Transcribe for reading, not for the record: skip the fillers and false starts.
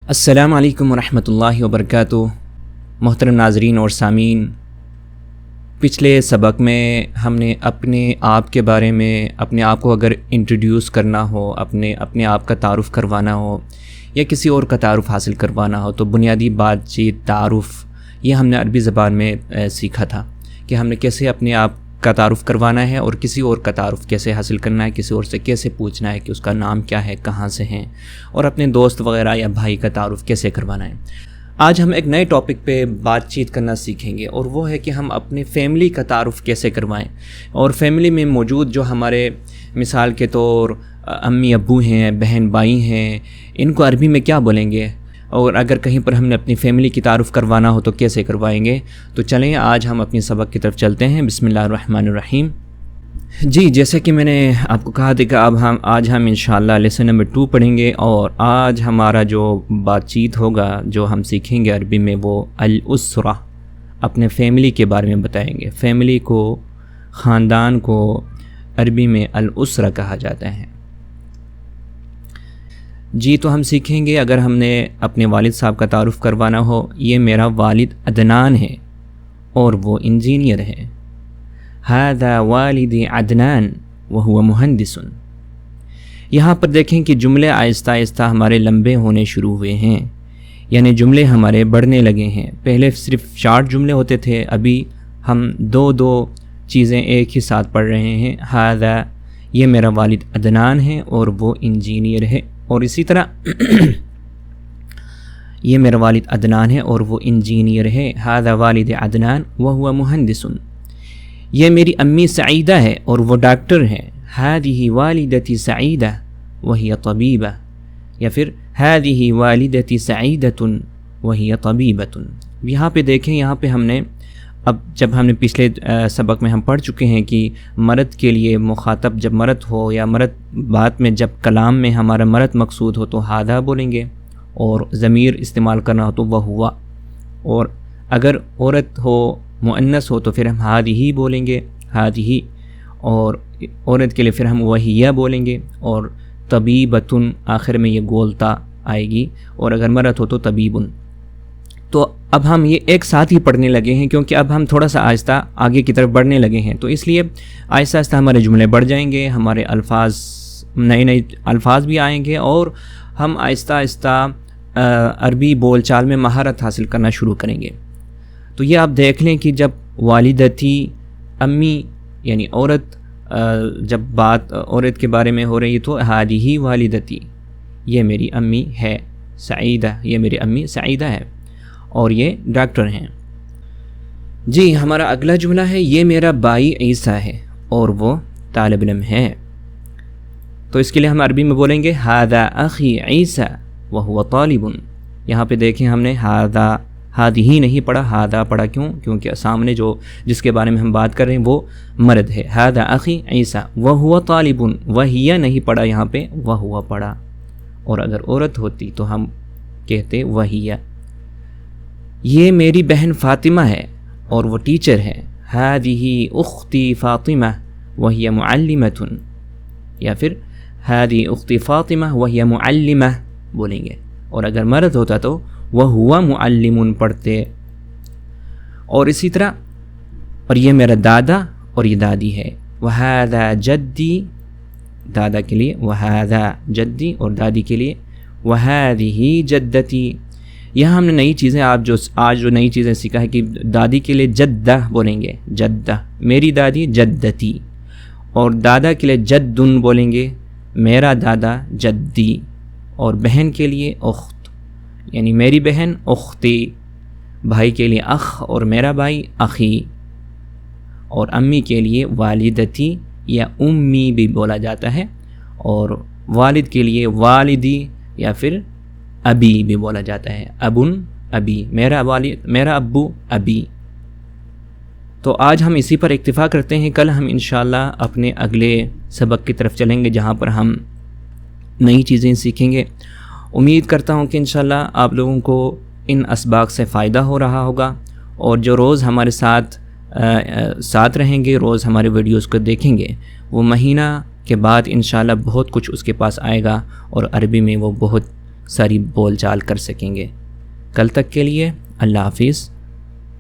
السلام علیکم ورحمۃ اللہ وبرکاتہ۔ محترم ناظرین اور سامعین، پچھلے سبق میں ہم نے اپنے آپ کے بارے میں اپنے آپ کو اگر انٹروڈیوس کرنا ہو، اپنے آپ کا تعارف کروانا ہو یا کسی اور کا تعارف حاصل کروانا ہو تو بنیادی بات چیت تعارف یہ ہم نے عربی زبان میں سیکھا تھا کہ ہم نے کیسے اپنے آپ کا تعارف کروانا ہے اور کسی اور کا تعارف کیسے حاصل کرنا ہے، کسی اور سے کیسے پوچھنا ہے کہ اس کا نام کیا ہے، کہاں سے ہیں، اور اپنے دوست وغیرہ یا بھائی کا تعارف کیسے کروانا ہے۔ آج ہم ایک نئے ٹاپک پہ بات چیت کرنا سیکھیں گے اور وہ ہے کہ ہم اپنے فیملی کا تعارف کیسے کروائیں، اور فیملی میں موجود جو ہمارے مثال کے طور امی ابو ہیں، بہن بھائی ہیں، ان کو عربی میں کیا بولیں گے، اور اگر کہیں پر ہم نے اپنی فیملی کی تعارف کروانا ہو تو کیسے کروائیں گے۔ تو چلیں آج ہم اپنی سبق کی طرف چلتے ہیں۔ بسم اللہ الرحمن الرحیم۔ جی، جیسا کہ میں نے آپ کو کہا تھا کہ آج ہم انشاءاللہ لیسن نمبر 2 پڑھیں گے، اور آج ہمارا جو بات چیت ہوگا، جو ہم سیکھیں گے عربی میں، وہ الاسرہ، اپنے فیملی کے بارے میں بتائیں گے۔ فیملی کو، خاندان کو عربی میں الاسرہ کہا جاتا ہے۔ جی، تو ہم سیکھیں گے اگر ہم نے اپنے والد صاحب کا تعارف کروانا ہو، یہ میرا والد عدنان ہے اور وہ انجینئر ہے۔ هذا والدی عدنان وهو مہندس۔ یہاں پر دیکھیں کہ جملے آہستہ آہستہ ہمارے لمبے ہونے شروع ہوئے ہیں، یعنی جملے ہمارے بڑھنے لگے ہیں۔ پہلے صرف شارٹ جملے ہوتے تھے، ابھی ہم دو چیزیں ایک ہی ساتھ پڑھ رہے ہیں۔ هذا، یہ میرا والد عدنان ہے اور وہ انجینئر ہے، اور اسی طرح یہ میرا والد عدنان ہے اور وہ انجینئر ہے۔ هذا والد عدنان وهو مہندس۔ یہ میری امی سعیدہ ہے اور وہ ڈاکٹر ہیں۔ هذه والدتي سعیدہ وهي طبیبہ، یا پھر هذه والدتي سعیدۃ وهي طبیبۃ۔ یہاں پہ دیکھیں، یہاں پہ ہم نے جب ہم نے پچھلے سبق میں ہم پڑھ چکے ہیں کہ مرد کے لیے مخاطب جب مرد ہو، یا مرد بات میں جب کلام میں ہمارا مرد مقصود ہو تو ہادہ بولیں گے، اور ضمیر استعمال کرنا ہو تو وہ ہوا، اور اگر عورت ہو، مؤنث ہو، تو پھر ہم ہادی بولیں گے، ہادی، اور عورت کے لیے پھر ہم وہیہ بولیں گے، اور طبیبتن آخر میں یہ گولتا آئے گی، اور اگر مرد ہو تو طبیبن۔ تو اب ہم یہ ایک ساتھ ہی پڑھنے لگے ہیں، کیونکہ اب ہم تھوڑا سا آہستہ آگے کی طرف بڑھنے لگے ہیں، تو اس لیے آہستہ آہستہ ہمارے جملے بڑھ جائیں گے، ہمارے الفاظ نئے الفاظ بھی آئیں گے، اور ہم آہستہ آہستہ عربی بول چال میں مہارت حاصل کرنا شروع کریں گے۔ تو یہ آپ دیکھ لیں کہ جب والدتی، امی یعنی عورت، جب بات عورت کے بارے میں ہو رہی ہے تو ہادی والدتی، یہ میری امی ہے سعیدہ، یہ میری امی سعیدہ ہے اور یہ ڈاکٹر ہیں۔ جی، ہمارا اگلا جملہ ہے، یہ میرا بھائی عیسیٰ ہے اور وہ طالب علم ہے۔ تو اس کے لیے ہم عربی میں بولیں گے ھذا اخی عیسیٰ وہو طالب۔ یہاں پہ دیکھیں ہم نے ہادی نہیں پڑھا، ہادہ پڑھا، کیونکہ سامنے جس کے بارے میں ہم بات کر رہے ہیں وہ مرد ہے۔ ھذا اخی عیسیٰ وہو طالب، وہیہ نہیں پڑھا، یہاں پہ وہو پڑھا، اور اگر عورت ہوتی تو ہم کہتے وہیہ۔ یہ میری بہن فاطمہ ہے اور وہ ٹیچر ہے۔ هذه اختی فاطمہ وهي معلمۃ، یا پھر هذه اختی فاطمہ وهي معلمہ بولیں گے، اور اگر مرد ہوتا تو وهو معلم پڑھتے، اور اسی طرح اور یہ میرا دادا اور یہ دادی ہے۔ وهذا جدی، دادا کے لیے وهذا جدی، اور دادی کے لیے وهذه جدتی۔ یہاں ہم نے نئی چیزیں آج جو نئی چیزیں سیکھا ہے کہ دادی کے لیے جدہ بولیں گے، جدہ، میری دادی جدتی، اور دادا کے لیے جدن بولیں گے، میرا دادا جدی، اور بہن کے لیے اخت، یعنی میری بہن اختی، بھائی کے لیے اخ اور میرا بھائی اخی، اور امی کے لیے والدتی یا امی بھی بولا جاتا ہے، اور والد کے لیے والدی یا پھر ابی بھی بولا جاتا ہے، ابن ابی، میرا والد، میرا ابو ابی۔ تو آج ہم اسی پر اکتفا کرتے ہیں، کل ہم انشاءاللہ اپنے اگلے سبق کی طرف چلیں گے جہاں پر ہم نئی چیزیں سیکھیں گے۔ امید کرتا ہوں کہ انشاءاللہ آپ لوگوں کو ان اسباق سے فائدہ ہو رہا ہوگا، اور جو روز ہمارے ساتھ رہیں گے، روز ہمارے ویڈیوز کو دیکھیں گے، وہ مہینہ کے بعد انشاءاللہ بہت کچھ اس کے پاس آئے گا، اور عربی میں وہ بہت ساری بول چال کر سکیں گے۔ کل تک کے لیے اللہ حافظ۔